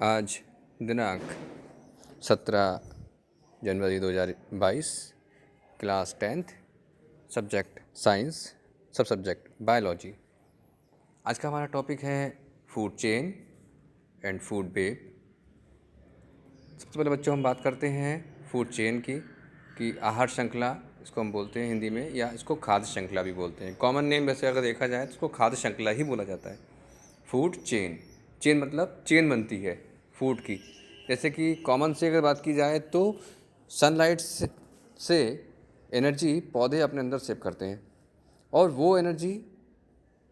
आज दिनांक 17 जनवरी 2022, class 10th, subject science, सब सब्जेक्ट बायोलॉजी। आज का हमारा टॉपिक है food chain and food web. सबसे पहले बच्चों हम बात करते हैं फूड चेन की, कि आहार श्रृंखला इसको हम बोलते हैं हिंदी में, या इसको खाद्य श्रृंखला भी बोलते हैं। कॉमन नेम वैसे अगर देखा जाए तो इसको खाद्य श्रृंखला ही बोला जाता है। फूड चेन, चेन मतलब चेन बनती है फूड की। जैसे कि कॉमन से अगर बात की जाए तो सनलाइट से एनर्जी पौधे अपने अंदर सेव करते हैं, और वो एनर्जी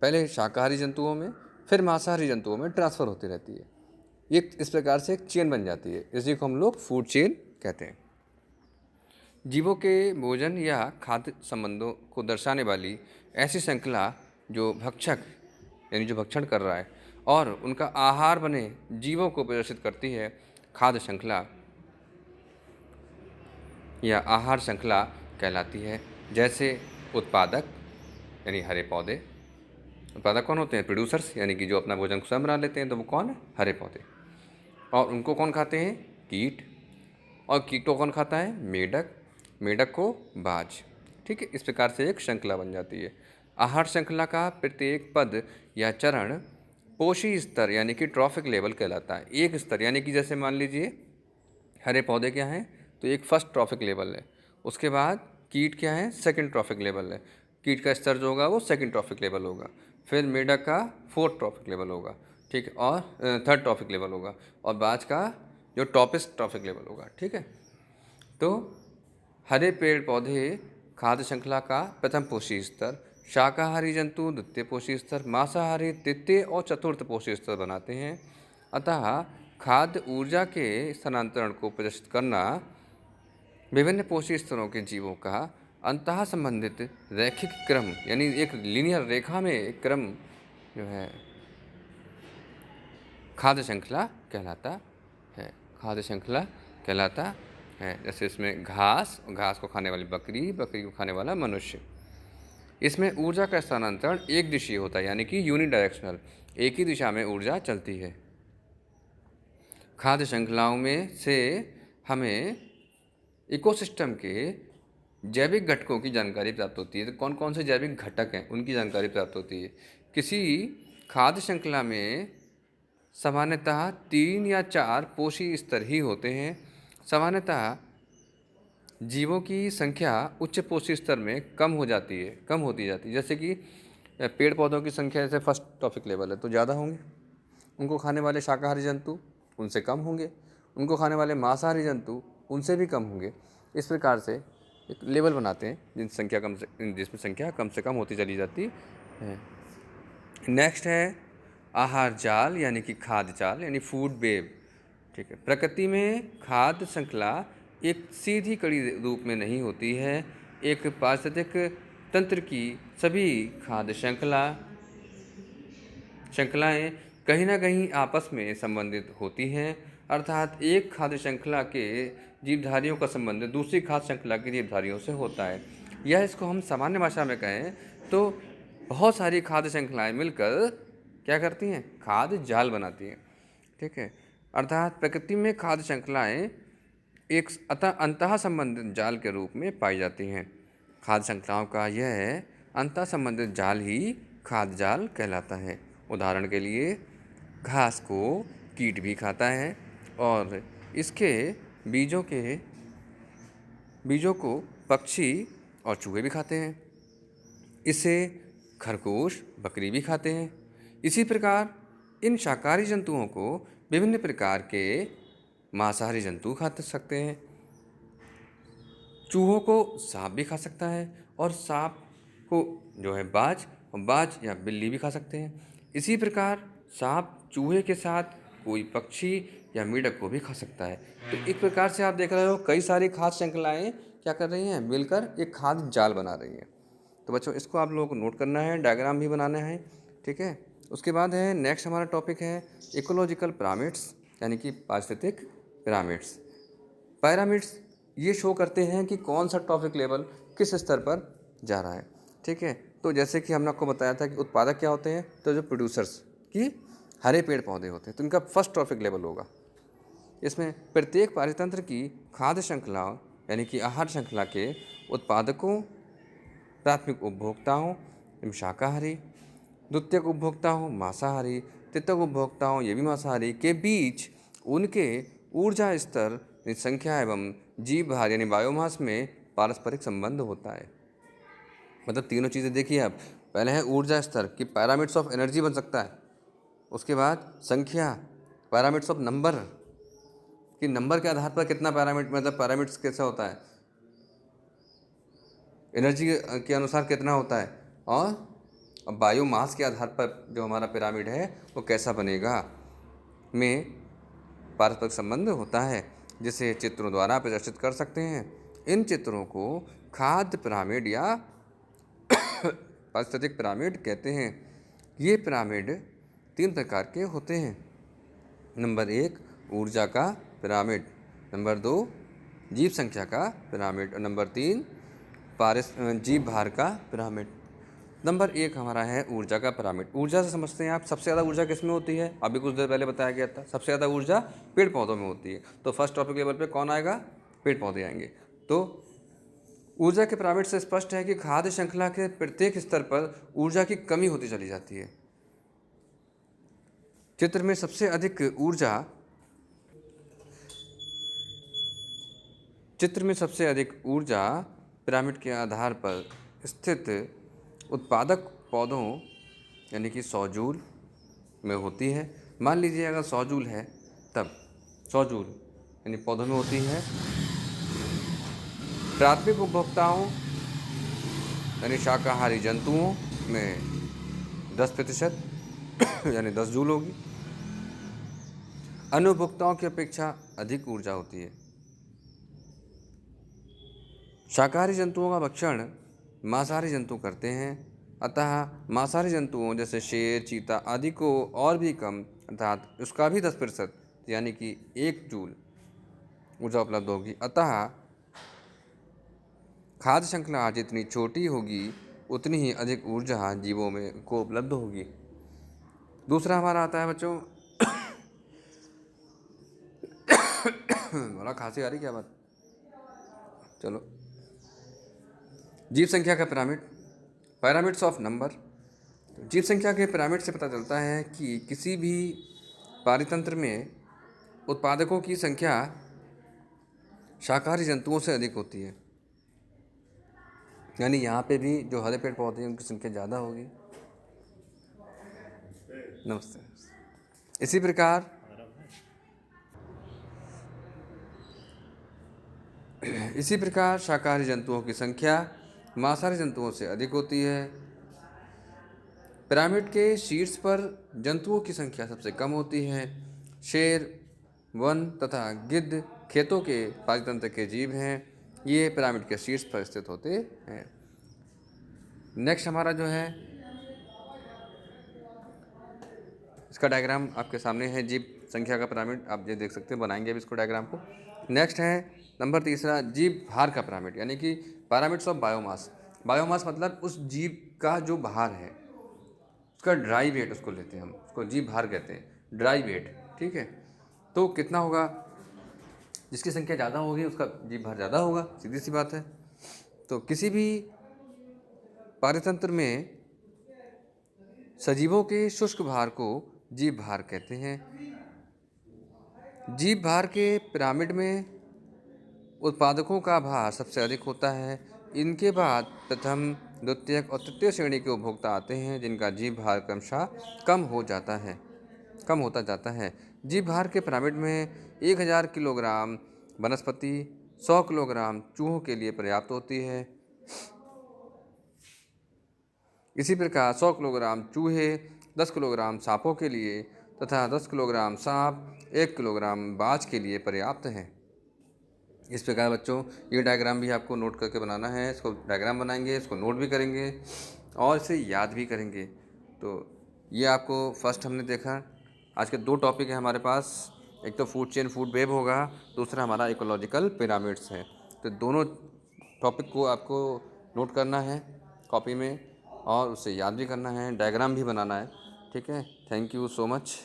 पहले शाकाहारी जंतुओं में फिर मांसाहारी जंतुओं में ट्रांसफ़र होती रहती है। ये इस प्रकार से एक चेन बन जाती है, इसी को हम लोग फूड चेन कहते हैं। जीवों के भोजन या खाद्य संबंधों को दर्शाने वाली ऐसी श्रृंखला जो भक्षक यानी जो भक्षण कर रहा है और उनका आहार बने जीवों को प्रदर्शित करती है, खाद्य श्रृंखला या आहार श्रृंखला कहलाती है। जैसे उत्पादक यानी हरे पौधे। उत्पादक कौन होते हैं? प्रोड्यूसर्स, यानी कि जो अपना भोजन स्वयं बना लेते हैं, तो वो कौन है? हरे पौधे। और उनको कौन खाते हैं? कीट। और कीट को कौन खाता है? मेढक। मेढक को बाज। ठीक है, इस प्रकार से एक श्रृंखला बन जाती है। आहार श्रृंखला का प्रत्येक पद या चरण पोषी स्तर यानी कि ट्रॉफिक लेवल कहलाता है। एक स्तर यानी कि जैसे मान लीजिए हरे पौधे क्या हैं, तो एक फर्स्ट ट्रॉफिक लेवल है। उसके बाद कीट क्या है? सेकंड ट्रॉफिक लेवल है। कीट का स्तर जो होगा वो सेकंड ट्रॉफिक लेवल होगा। फिर मेढक का फोर्थ ट्रॉफिक लेवल होगा, ठीक है, और थर्ड ट्रॉफिक लेवल होगा। और बाज का जो टॉपेस्ट ट्रॉफिक लेवल होगा। ठीक है, तो हरे पेड़ पौधे खाद्य श्रृंखला का प्रथम पोषी स्तर, शाकाहारी जंतु द्वितीय पोषी स्तर, मांसाहारी तृतीय और चतुर्थ पोषी स्तर बनाते हैं। अतः खाद्य ऊर्जा के स्थानांतरण को प्रदर्शित करना विभिन्न पोषी स्तरों के जीवों का अंतः संबंधित रैखिक क्रम यानी एक लीनियर रेखा में एक क्रम जो है खाद्य श्रृंखला कहलाता है। खाद्य श्रृंखला कहलाता है। जैसे इसमें घास, घास को खाने वाली बकरी, बकरी को खाने वाला मनुष्य। इसमें ऊर्जा का स्थानांतरण एक दिशीय होता है, यानी कि यूनिडायरेक्शनल, एक ही दिशा में ऊर्जा चलती है। खाद्य श्रृंखलाओं में से हमें इकोसिस्टम के जैविक घटकों की जानकारी प्राप्त होती है। तो कौन कौन से जैविक घटक हैं उनकी जानकारी प्राप्त होती है। किसी खाद्य श्रृंखला में सामान्यतः 3 या 4 पोषी स्तर ही होते हैं। सामान्यतः जीवों की संख्या उच्च पोषी स्तर में कम होती जाती है। जैसे कि पेड़ पौधों की संख्या जैसे फर्स्ट ट्रॉफिक लेवल है तो ज़्यादा होंगे, उनको खाने वाले शाकाहारी जंतु उनसे कम होंगे, उनको खाने वाले मांसाहारी जंतु उनसे भी कम होंगे। इस प्रकार से एक लेवल बनाते हैं जिसमें संख्या कम से कम होती चली जाती है। नेक्स्ट है आहार जाल यानी कि खाद्य जाल यानी फूड वेब। ठीक है, प्रकृति में खाद्य श्रृंखला एक सीधी कड़ी रूप में नहीं होती है। एक पारिस्थितिक तंत्र की सभी खाद्य श्रृंखलाएं कहीं ना कहीं आपस में संबंधित होती हैं, अर्थात एक खाद्य श्रृंखला के जीवधारियों का संबंध दूसरी खाद्य श्रृंखला के जीवधारियों से होता है। यह इसको हम सामान्य भाषा में कहें तो बहुत सारी खाद्य श्रृंखलाएं मिलकर क्या करती हैं? खाद्य जाल बनाती हैं। ठीक है, अर्थात प्रकृति में खाद्य श्रृंखलाएं एक अंतः संबंधित जाल के रूप में पाई जाती हैं। खाद्य श्रृंखलाओं का यह अंतः संबंधित जाल ही खाद्य जाल कहलाता है। उदाहरण के लिए घास को कीट भी खाता है और इसके बीजों को पक्षी और चूहे भी खाते हैं। इसे खरगोश, बकरी भी खाते हैं। इसी प्रकार इन शाकाहारी जंतुओं को विभिन्न प्रकार के मांसाहारी जंतु खा सकते हैं। चूहों को सांप भी खा सकता है और सांप को जो है बाज या बिल्ली भी खा सकते हैं। इसी प्रकार सांप चूहे के साथ कोई पक्षी या मेढक को भी खा सकता है। तो एक प्रकार से आप देख रहे हो कई सारी खाद्य श्रृंखलाएं क्या कर रही हैं? मिलकर एक खाद्य जाल बना रही हैं। तो बच्चों इसको आप लोगों को नोट करना है, डायग्राम भी बनाना है। ठीक है, उसके बाद है नेक्स्ट हमारा टॉपिक है इकोलॉजिकल पिरामिड्स यानी कि पारिस्थितिक पिरामिड्स। पिरामिड्स ये शो करते हैं कि कौन सा ट्रॉफिक लेवल किस स्तर पर जा रहा है। ठीक है, तो जैसे कि हमने आपको बताया था कि उत्पादक क्या होते हैं, तो जो प्रोड्यूसर्स की हरे पेड़ पौधे होते हैं तो इनका फर्स्ट ट्रॉफिक लेवल होगा। इसमें प्रत्येक पारितंत्र की खाद्य श्रृंखलाओं यानी कि आहार श्रृंखला के उत्पादकों, प्राथमिक उपभोक्ताओं एवं शाकाहारी, द्वितीयक उपभोक्ताओं मांसाहारी, तृतीयक उपभोक्ताओं ये भी मांसाहारी के बीच उनके ऊर्जा स्तर, संख्या एवं जीव भार यानी बायोमास में पारस्परिक संबंध होता है। मतलब तीनों चीज़ें देखिए आप, पहले है ऊर्जा स्तर कि पैरामीटर्स ऑफ एनर्जी बन सकता है, उसके बाद संख्या पैरामीटर्स ऑफ नंबर कि नंबर के आधार पर कितना पैरामीटर, मतलब पैरामीटर्स कैसा होता है, एनर्जी के अनुसार कितना होता है, और बायोमास के आधार पर जो हमारा पिरामिड है वो कैसा बनेगा में पारस्परिक संबंध होता है, जिसे चित्रों द्वारा प्रदर्शित कर सकते हैं। इन चित्रों को खाद्य पिरामिड या पारिस्थितिक पिरामिड कहते हैं। ये पिरामिड 3 प्रकार के होते हैं। नंबर 1 ऊर्जा का पिरामिड, नंबर 2 जीव संख्या का पिरामिड और नंबर 3 जीव भार का पिरामिड। नंबर 1 हमारा है ऊर्जा का पिरामिड। ऊर्जा से समझते हैं आप, सबसे ज़्यादा ऊर्जा किस में होती है, अभी कुछ देर पहले बताया गया था, सबसे ज़्यादा ऊर्जा पेड़ पौधों में होती है। तो फर्स्ट टॉपिक लेवल पे कौन आएगा, पेड़ पौधे आएंगे। तो ऊर्जा के पिरामिड से स्पष्ट है कि खाद्य श्रृंखला के प्रत्येक स्तर पर ऊर्जा की कमी होती चली जाती है। चित्र में सबसे अधिक ऊर्जा पिरामिड के आधार पर स्थित उत्पादक पौधों यानी कि 100 जूल में होती है। मान लीजिए अगर 100 जूल है तब 100 जूल यानी पौधों में होती है। प्राथमिक उपभोक्ताओं यानी शाकाहारी जंतुओं में 10% यानी 10 जूल होगी। अन्य उपभोक्ताओं की अपेक्षा अधिक ऊर्जा होती है। शाकाहारी जंतुओं का भक्षण मांसाहारी जंतु करते हैं, अतः मांसाहारी जंतुओं जैसे शेर, चीता आदि को और भी कम अर्थात उसका भी 10% यानी कि 1 जूल ऊर्जा उपलब्ध होगी। अतः खाद्य श्रृंखला जितनी छोटी होगी उतनी ही अधिक ऊर्जा जीवों में को उपलब्ध होगी। दूसरा हमारा आता है बच्चों बड़ा खांसी आ रही क्या बात, चलो, जीव संख्या का पिरामिड, पैरामिड्स ऑफ नंबर। जीव संख्या के पिरामिड से पता चलता है कि किसी भी पारितंत्र में उत्पादकों की संख्या शाकाहारी जंतुओं से अधिक होती है, यानी यहाँ पे भी जो हरे पेड़ पौधे हैं उनकी संख्या ज़्यादा होगी। नमस्ते। इसी प्रकार शाकाहारी जंतुओं की संख्या मांसाहारी जंतुओं से अधिक होती है। पिरामिड के शीर्ष पर जंतुओं की संख्या सबसे कम होती है। शेर, वन तथा गिद्ध खेतों के पारितंत्र के जीव हैं, ये पिरामिड के शीर्ष पर स्थित होते हैं। नेक्स्ट हमारा जो है इसका डायग्राम आपके सामने है, जीव संख्या का पिरामिड, आप ये देख सकते हैं, बनाएंगे अभी इसको डायग्राम को। नेक्स्ट है नंबर 3 जीव भार का पिरामिड यानी कि पिरामिड्स ऑफ बायोमास। बायोमास मतलब उस जीव का जो भार है उसका ड्राई वेट, उसको लेते हैं हम, उसको जीव भार कहते हैं, ड्राई वेट, ठीक है। तो कितना होगा, जिसकी संख्या ज़्यादा होगी उसका जीव भार ज़्यादा होगा, सीधी सी बात है। तो किसी भी पारितंत्र में सजीवों के शुष्क भार को जीव भार कहते हैं। जीव भार के पिरामिड में उत्पादकों का भार सबसे अधिक होता है। इनके बाद प्रथम, द्वितीयक और तृतीय श्रेणी के उपभोक्ता आते हैं जिनका जीव भार क्रमशः कम होता जाता है। जीव भार के पिरामिड में 1000 किलोग्राम वनस्पति 100 किलोग्राम चूहों के लिए पर्याप्त होती है। इसी प्रकार 100 किलोग्राम चूहे 10 किलोग्राम सांपों के लिए तथा 10 किलोग्राम सांप 1 किलोग्राम बाज के लिए पर्याप्त हैं। इस प्रकार बच्चों ये डायग्राम भी आपको नोट करके बनाना है। इसको डायग्राम बनाएंगे, इसको नोट भी करेंगे और इसे याद भी करेंगे। तो ये आपको फर्स्ट हमने देखा, आज के 2 टॉपिक हैं हमारे पास, एक तो फूड चेन फूड वेब होगा, दूसरा हमारा इकोलॉजिकल पिरामिड्स है। तो दोनों टॉपिक को आपको नोट करना है कॉपी में और उसे याद भी करना है, डायग्राम भी बनाना है, ठीक है। Thank you so much.